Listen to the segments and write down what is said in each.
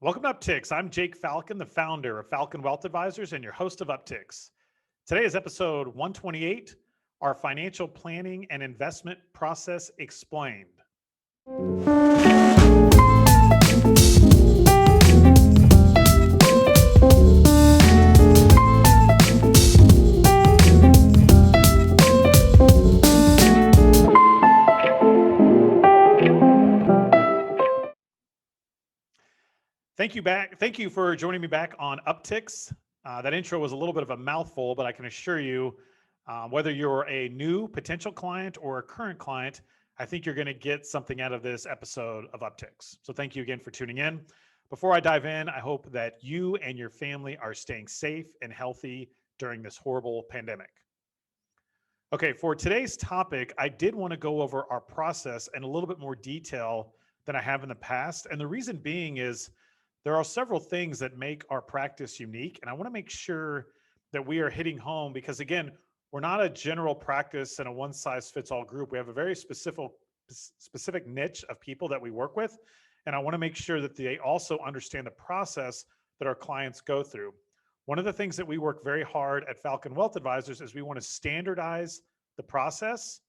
Welcome to Upticks. I'm Jake Falcon, the founder of Falcon Wealth Advisors and your host of Upticks. Today is episode 128, our financial planning and investment process explained. Thank you for joining me back on Upticks. That intro was a little bit of a mouthful, but I can assure you, whether you're a new potential client or a current client, I think you're going to get something out of this episode of Upticks. So thank you again for tuning in. Before I dive in, I hope that you and your family are staying safe and healthy during this horrible pandemic. Okay, for today's topic, I did want to go over our process in a little bit more detail than I have in the past. And the reason being is there are several things that make our practice unique. And I want to make sure that we are hitting home because, again, we're not a general practice and a one size fits all group. We have a very specific niche of people that we work with. And I want to make sure that they also understand the process that our clients go through. One of the things that we work very hard at Falcon Wealth Advisors is we want to standardize the process,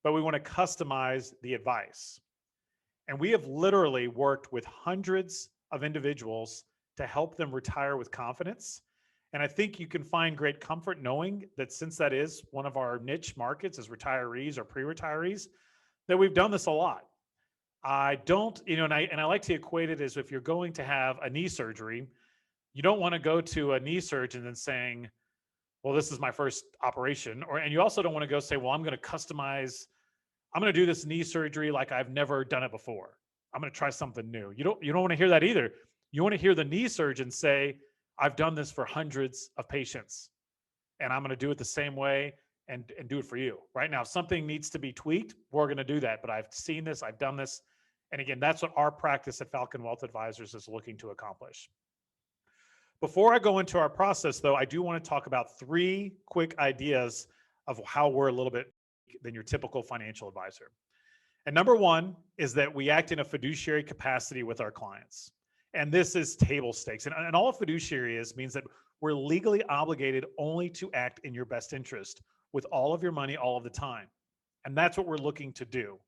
but we want to customize the advice. And we have literally worked with hundreds of individuals to help them retire with confidence. And I think you can find great comfort knowing that since that is one of our niche markets as retirees or pre-retirees, that we've done this a lot. I don't, and I like to equate it as if you're going to have a knee surgery, you don't want to go to a knee surgeon and saying, well, this is my first operation. And you also don't want to go say, well, I'm going to do this knee surgery like I've never done it before. I'm going to try something new. You don't want to hear that either. You want to hear the knee surgeon say, I've done this for hundreds of patients and I'm going to do it the same way and do it for you. Right now, if something needs to be tweaked, we're going to do that. But I've seen this, I've done this. And again, that's what our practice at Falcon Wealth Advisors is looking to accomplish. Before I go into our process, though, I do want to talk about three quick ideas of how we're a little bit than your typical financial advisor. And number one is that we act in a fiduciary capacity with our clients. And this is table stakes. And all a fiduciary means that we're legally obligated only to act in your best interest with all of your money all of the time. And that's what we're looking to do.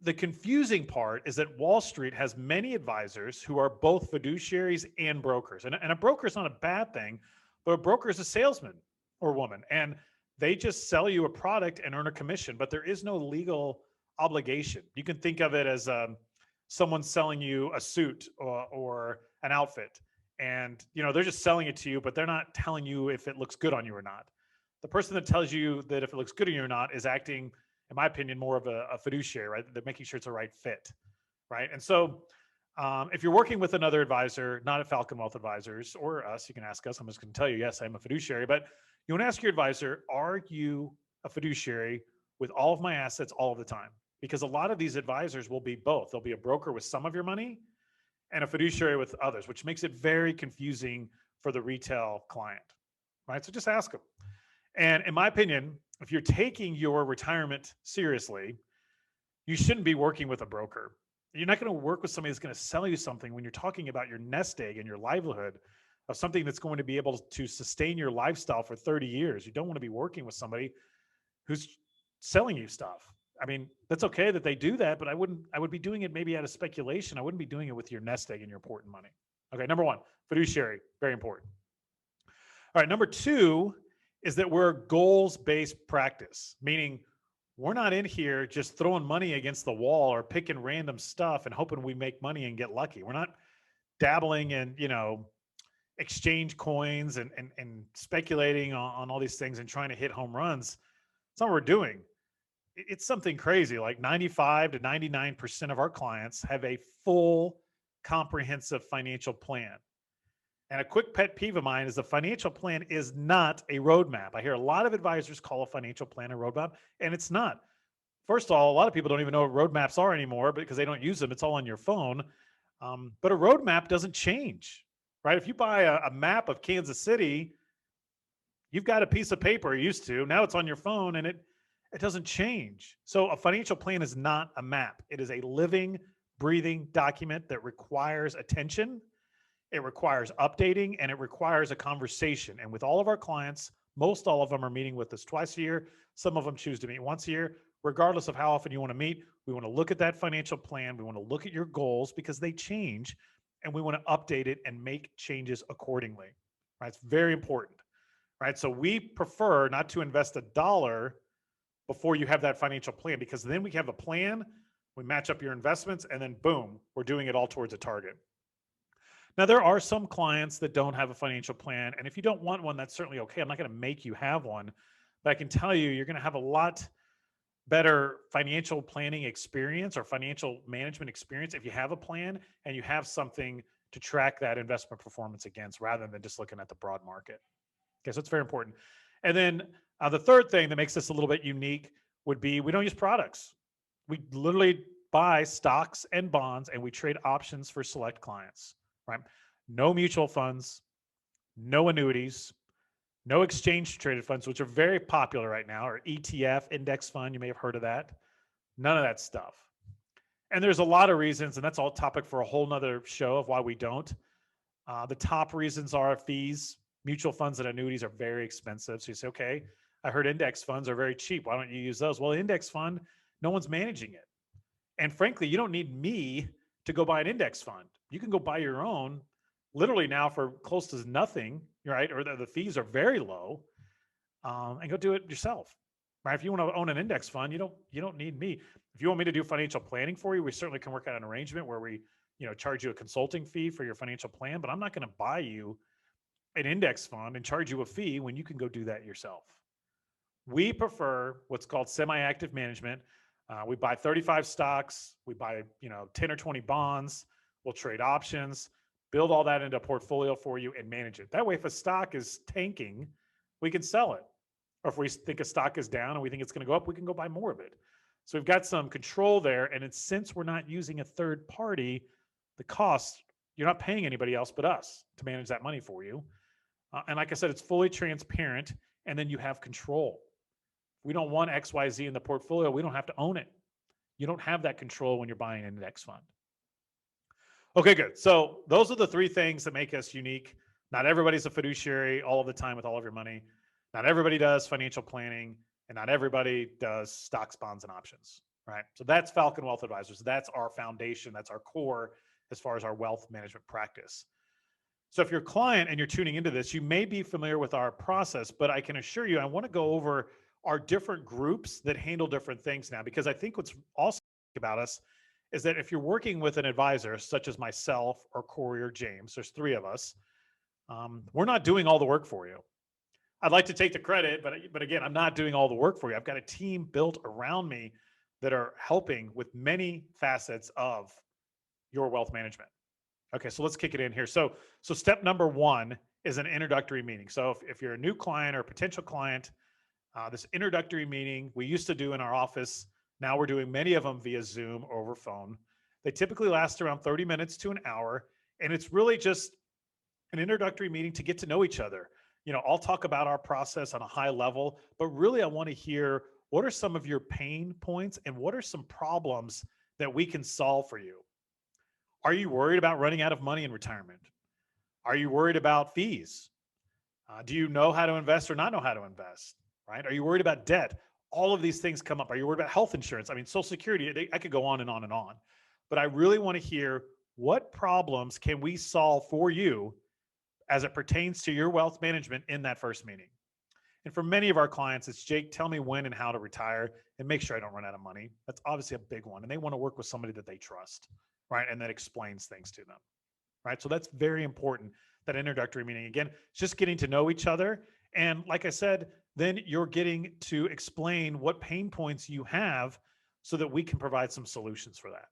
The confusing part is that Wall Street has many advisors who are both fiduciaries and brokers. And a broker is not a bad thing, but a broker is a salesman or woman. And they just sell you a product and earn a commission, but there is no legal obligation. You can think of it as someone selling you a suit or an outfit. And, they're just selling it to you, but they're not telling you if it looks good on you or not. The person that tells you that if it looks good on you or not is acting, in my opinion, more of a fiduciary, right? They're making sure it's a right fit, right? And so if you're working with another advisor, not at Falcon Wealth Advisors or us, you can ask us. I'm just going to tell you, yes, I'm a fiduciary, but you want to ask your advisor, are you a fiduciary with all of my assets all of the time? Because a lot of these advisors will be both. They'll be a broker with some of your money and a fiduciary with others, which makes it very confusing for the retail client, right? So just ask them. And in my opinion, if you're taking your retirement seriously, you shouldn't be working with a broker. You're not going to work with somebody that's going to sell you something when you're talking about your nest egg and your livelihood of something that's going to be able to sustain your lifestyle for 30 years. You don't want to be working with somebody who's selling you stuff. I mean, that's okay that they do that, but I would be doing it maybe out of speculation. I wouldn't be doing it with your nest egg and your important money. Okay, number one, fiduciary, very important. All right, number two is that we're a goals-based practice, meaning we're not in here just throwing money against the wall or picking random stuff and hoping we make money and get lucky. We're not dabbling in, exchange coins and speculating on all these things and trying to hit home runs. That's not what we're doing. It's something crazy. Like 95 to 99% of our clients have a full comprehensive financial plan. And a quick pet peeve of mine is a financial plan is not a roadmap. I hear a lot of advisors call a financial plan a roadmap, and it's not. First of all, a lot of people don't even know what roadmaps are anymore because they don't use them. It's all on your phone. But a roadmap doesn't change, right? If you buy a map of Kansas City, you've got a piece of paper you used to. Now it's on your phone, and it doesn't change. So a financial plan is not a map. It is a living, breathing document that requires attention. It requires updating, and it requires a conversation. And with all of our clients, most all of them are meeting with us twice a year. Some of them choose to meet once a year. Regardless of how often you want to meet, we want to look at that financial plan. We want to look at your goals because they change, and we want to update it and make changes accordingly. Right? It's very important. Right? So we prefer not to invest a dollar before you have that financial plan, because then we have a plan, we match up your investments, and then boom, we're doing it all towards a target. Now, there are some clients that don't have a financial plan, and if you don't want one, that's certainly okay. I'm not going to make you have one, but I can tell you, you're going to have a lot better financial planning experience or financial management experience if you have a plan and you have something to track that investment performance against, rather than just looking at the broad market. Okay, so it's very important. And then the third thing that makes this a little bit unique would be we don't use products. We literally buy stocks and bonds, and we trade options for select clients, right? No mutual funds, no annuities, no exchange traded funds, which are very popular right now, or ETF, index fund. You may have heard of that. None of that stuff. And there's a lot of reasons, and that's all topic for a whole nother show of why we don't. The top reasons are fees. Mutual funds and annuities are very expensive. So you say, okay, I heard index funds are very cheap. Why don't you use those? Well, index fund, no one's managing it. And frankly, you don't need me to go buy an index fund. You can go buy your own literally now for close to nothing, right? Or the fees are very low, and go do it yourself, right? If you want to own an index fund, you don't need me. If you want me to do financial planning for you, we certainly can work out an arrangement where we, charge you a consulting fee for your financial plan, but I'm not going to buy you an index fund and charge you a fee when you can go do that yourself. We prefer what's called semi-active management. We buy 35 stocks, we buy 10 or 20 bonds, we'll trade options, build all that into a portfolio for you and manage it. That way, if a stock is tanking, we can sell it. Or if we think a stock is down and we think it's going to go up, we can go buy more of it. So we've got some control there. And since we're not using a third party, the cost, you're not paying anybody else but us to manage that money for you. And like I said, it's fully transparent, and then you have control. We don't want XYZ in the portfolio. We don't have to own it. You don't have that control when you're buying an index fund. Okay, good. So those are the three things that make us unique. Not everybody's a fiduciary all of the time with all of your money. Not everybody does financial planning, and not everybody does stocks, bonds, and options, right? So that's Falcon Wealth Advisors. That's our foundation. That's our core as far as our wealth management practice. So if you're a client and you're tuning into this, you may be familiar with our process, but I can assure you, I want to go over our different groups that handle different things now, because I think what's also about us is that if you're working with an advisor, such as myself or Corey or James, there's three of us, we're not doing all the work for you. I'd like to take the credit, but again, I'm not doing all the work for you. I've got a team built around me that are helping with many facets of your wealth management. Okay, so let's kick it in here. So step number one is an introductory meeting. So if you're a new client or a potential client, this introductory meeting we used to do in our office. Now we're doing many of them via Zoom or over phone. They typically last around 30 minutes to an hour, and it's really just an introductory meeting to get to know each other. I'll talk about our process on a high level, but really I want to hear what are some of your pain points and what are some problems that we can solve for you. Are you worried about running out of money in retirement? Are you worried about fees? Do you know how to invest or not know how to invest, right? Are you worried about debt? All of these things come up. Are you worried about health insurance? I mean, Social Security, I could go on and on and on. But I really want to hear what problems can we solve for you as it pertains to your wealth management in that first meeting. And for many of our clients, it's, Jake, tell me when and how to retire and make sure I don't run out of money. That's obviously a big one. And they want to work with somebody that they trust, right? And that explains things to them, right? So that's very important, that introductory meeting. Again, it's just getting to know each other. And like I said, then you're getting to explain what pain points you have so that we can provide some solutions for that.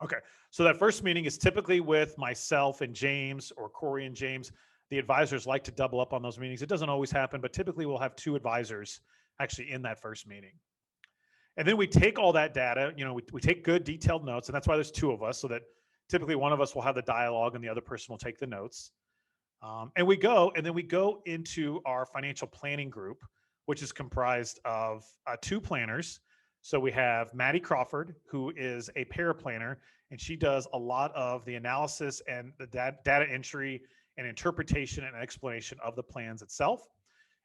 Okay, so that first meeting is typically with myself and James, or Corey and James. The advisors like to double up on those meetings. It doesn't always happen, but typically we'll have two advisors actually in that first meeting. And then we take all that data, we take good detailed notes, and that's why there's two of us, so that typically one of us will have the dialogue and the other person will take the notes. And we go into our financial planning group, which is comprised of two planners. So we have Maddie Crawford, who is a paraplanner, and she does a lot of the analysis and the data entry and interpretation and explanation of the plans itself.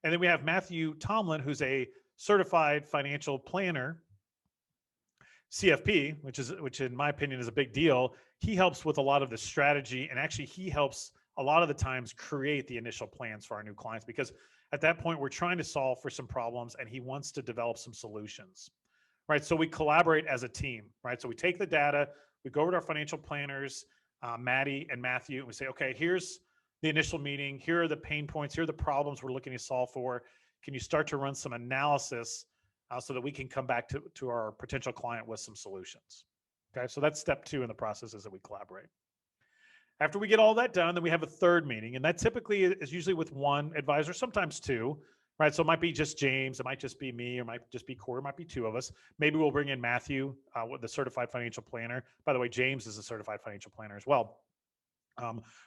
And then we have Matthew Tomlin, who's a certified financial planner, CFP, which in my opinion is a big deal. He helps with a lot of the strategy, and actually he helps a lot of the times create the initial plans for our new clients, because at that point we're trying to solve for some problems and he wants to develop some solutions. Right. So we collaborate as a team, right? So we take the data, we go over to our financial planners, Maddie and Matthew, and we say, okay, here's the initial meeting. Here are the pain points. Here are the problems we're looking to solve for. Can you start to run some analysis so that we can come back to our potential client with some solutions? Okay. So that's step 2 in the process, is that we collaborate. After we get all that done, then we have a third meeting, and that typically is usually with one advisor, sometimes 2. Right. So it might be just James, it might just be me, or it might just be Corey, it might be 2 of us. Maybe we'll bring in Matthew, the certified financial planner. By the way, James is a certified financial planner as well.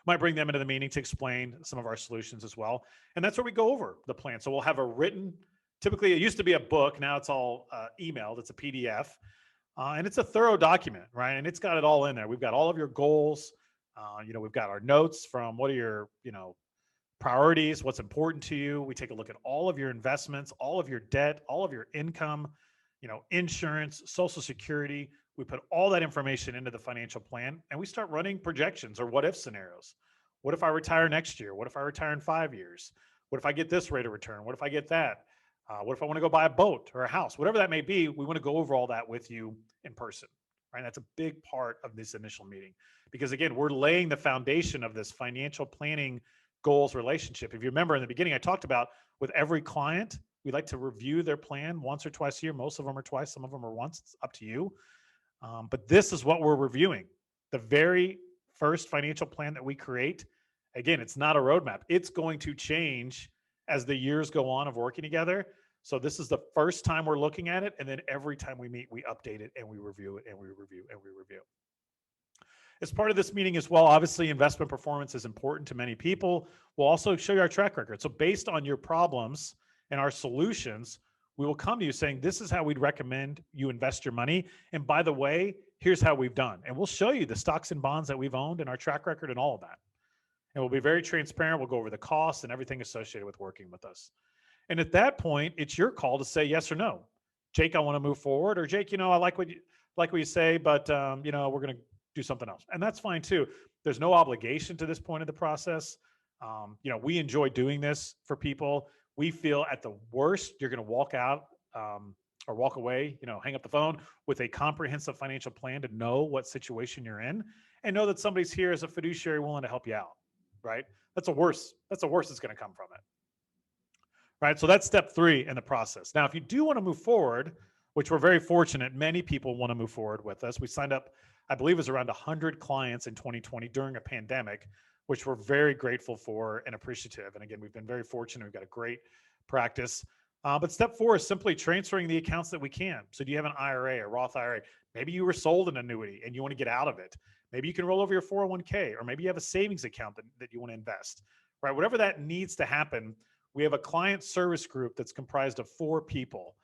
Might bring them into the meeting to explain some of our solutions as well. And that's where we go over the plan. So we'll have a written, typically it used to be a book, now it's all emailed, it's a PDF. And it's a thorough document, right? And it's got it all in there. We've got all of your goals. We've got our notes from what are your, priorities, what's important to you. We take a look at all of your investments, all of your debt, all of your income, insurance, Social Security. We put all that information into the financial plan and we start running projections or what if scenarios. What if I retire next year? What if I retire in 5 years? What if I get this rate of return? What if I get that? What if I want to go buy a boat or a house? Whatever that may be, we want to go over all that with you in person, right? That's a big part of this initial meeting because, again, we're laying the foundation of this financial planning goals relationship. If you remember in the beginning, I talked about with every client, we like to review their plan once or twice a year. Most of them are twice, some of them are once. It's up to you. But this is what we're reviewing. The very first financial plan that we create, again, it's not a roadmap. It's going to change as the years go on of working together. So this is the first time we're looking at it. And then every time we meet, we update it and we review it and we review and we review. As part of this meeting as well, obviously investment performance is important to many people. We'll also show you our track record. So based on your problems and our solutions, we will come to you saying, this is how we'd recommend you invest your money. And by the way, here's how we've done. And we'll show you the stocks and bonds that we've owned and our track record and all of that. And we'll be very transparent. We'll go over the costs and everything associated with working with us. And at that point, it's your call to say yes or no. Jake, I want to move forward. Or Jake, I like what you say, but we're going to do something else. And that's fine too. There's no obligation to this point of the process. We enjoy doing this for people. We feel at the worst, you're going to walk out or walk away, hang up the phone with a comprehensive financial plan to know what situation you're in and know that somebody's here as a fiduciary willing to help you out, right? That's the worst that's going to come from it, right? So that's step 3 in the process. Now, if you do want to move forward, which we're very fortunate, many people want to move forward with us. We signed up, I believe it was around 100 clients in 2020 during a pandemic, which we're very grateful for and appreciative. And again, we've been very fortunate. We've got a great practice. But step 4 is simply transferring the accounts that we can. So do you have an IRA or Roth IRA? Maybe you were sold an annuity and you want to get out of it. Maybe you can roll over your 401k, or maybe you have a savings account that you want to invest, right? Whatever that needs to happen, we have a client service group that's comprised of 4 people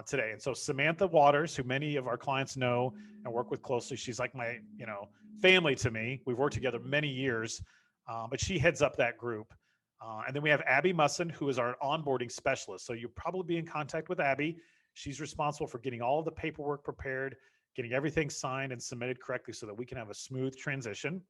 today. And so Samantha Waters, who many of our clients know and work with closely, she's like my, family to me. We've worked together many years, but she heads up that group. And then we have Abby Musson, who is our onboarding specialist. So you'll probably be in contact with Abby. She's responsible for getting all of the paperwork prepared, getting everything signed and submitted correctly so that we can have a smooth transition.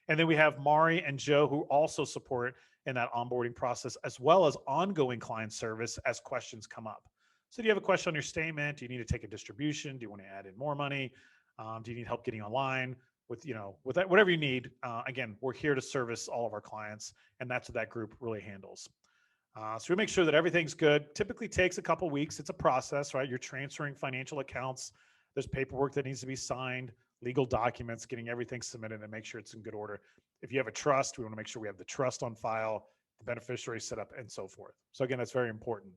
And then we have Mari and Joe, who also support in that onboarding process, as well as ongoing client service as questions come up. So do you have a question on your statement? Do you need to take a distribution? Do you want to add in more money? Do you need help getting online? With that, whatever you need. Again, we're here to service all of our clients, and that's what that group really handles. So we make sure that everything's good. Typically takes a couple weeks. It's a process, right? You're transferring financial accounts. There's paperwork that needs to be signed, legal documents, getting everything submitted and make sure it's in good order. If you have a trust, we want to make sure we have the trust on file, the beneficiary set up, and so forth. So again, that's very important.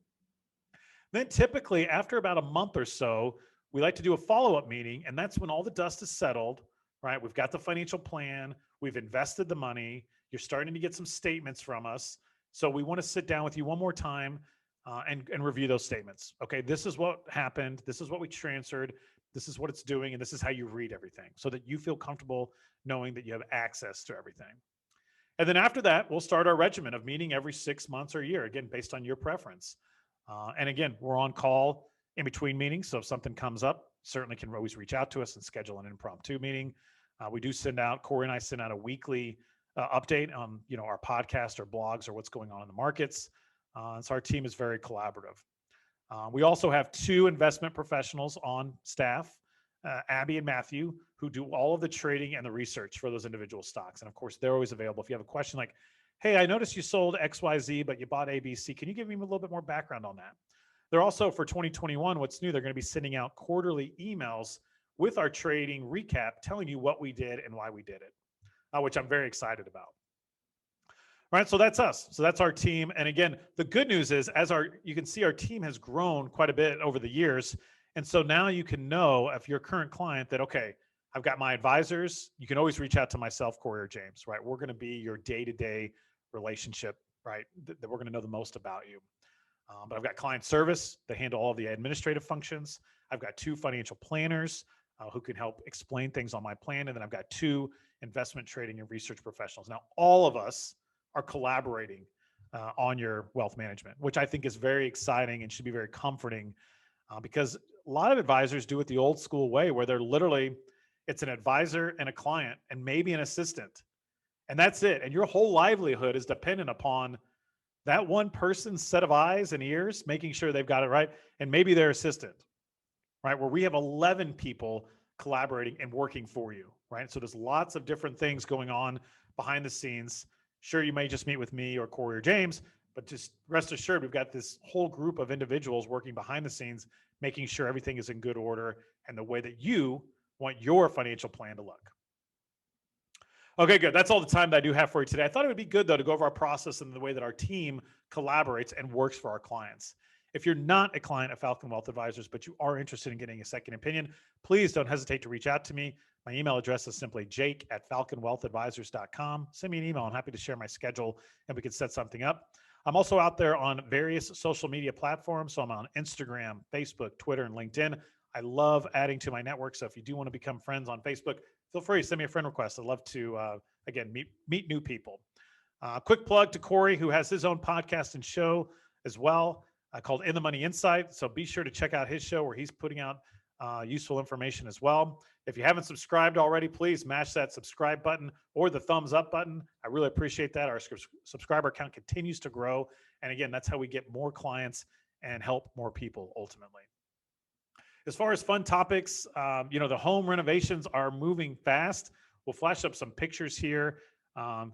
Then typically after about a month or so, we like to do a follow-up meeting, and that's when all the dust is settled. Right? We've got the financial plan. We've invested the money. You're starting to get some statements from us. So we want to sit down with you one more time. and review those statements. Okay, this is what happened. This is what we transferred. This is what it's doing. And this is how you read everything so that you feel comfortable knowing that you have access to everything. And then after that, we'll start our regimen of meeting every 6 months or a year, again, based on your preference. And again, we're on call in between meetings. So if something comes up, certainly can always reach out to us and schedule an impromptu meeting. We do send out, Corey and I send out a weekly update on, our podcast or blogs or what's going on in the markets. So our team is very collaborative. We also have 2 investment professionals on staff, Abby and Matthew, who do all of the trading and the research for those individual stocks. And of course, they're always available. If you have a question like, hey, I noticed you sold XYZ, but you bought ABC. Can you give me a little bit more background on that? They're also, for 2021, what's new, they're going to be sending out quarterly emails with our trading recap, telling you what we did and why we did it, which I'm very excited about. All right, so that's us. So that's our team. And again, the good news is, you can see our team has grown quite a bit over the years. And so now you can know, if you're a current client, that, okay, I've got my advisors. You can always reach out to myself, Corey, or James, right? We're going to be your day-to-day relationship, right? That we're going to know the most about you. But I've got client service. They handle all of the administrative functions. I've got 2 financial planners who can help explain things on my plan. And then I've got 2 investment trading and research professionals. Now, all of us are collaborating on your wealth management, which I think is very exciting and should be very comforting, because a lot of advisors do it the old school way, where they're literally, it's an advisor and a client and maybe an assistant, and that's it. And your whole livelihood is dependent upon that one person's set of eyes and ears, making sure they've got it right, and maybe their assistant, right? Where we have 11 people collaborating and working for you, right? So there's lots of different things going on behind the scenes. Sure, you may just meet with me or Corey or James, but just rest assured, we've got this whole group of individuals working behind the scenes, making sure everything is in good order and the way that you want your financial plan to look. Okay, good. That's all the time that I do have for you today. I thought it would be good, though, to go over our process and the way that our team collaborates and works for our clients. If you're not a client of Falcon Wealth Advisors, but you are interested in getting a second opinion, please don't hesitate to reach out to me. My email address is simply jake@falconwealthadvisors.com. Send me an email. I'm happy to share my schedule and we can set something up. I'm also out there on various social media platforms. So I'm on Instagram, Facebook, Twitter, and LinkedIn. I love adding to my network. So if you do want to become friends on Facebook, feel free to send me a friend request. I'd love to, again, meet new people. Quick plug to Corey, who has his own podcast and show as well, called In the Money Insight. So be sure to check out his show, where he's putting out useful information as well. If you haven't subscribed already, please mash that subscribe button or the thumbs up button. I really appreciate that. Our subscriber count continues to grow. And again, that's how we get more clients and help more people ultimately. As far as fun topics, the home renovations are moving fast. We'll flash up some pictures here.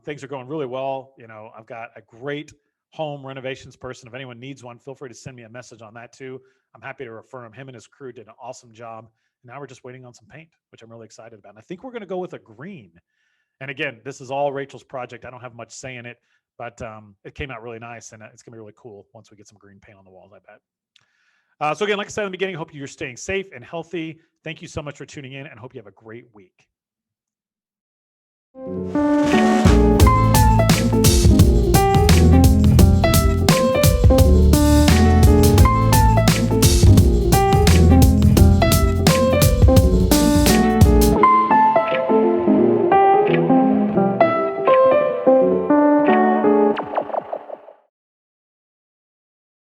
Things are going really well. I've got a great home renovations person. If anyone needs one, feel free to send me a message on that too. I'm happy to refer him. Him and his crew did an awesome job. Now we're just waiting on some paint, which I'm really excited about. And I think we're going to go with a green. And again, this is all Rachel's project. I don't have much say in it, but it came out really nice, and it's going to be really cool once we get some green paint on the walls, I bet. So again, like I said in the beginning, hope you're staying safe and healthy. Thank you so much for tuning in, and hope you have a great week.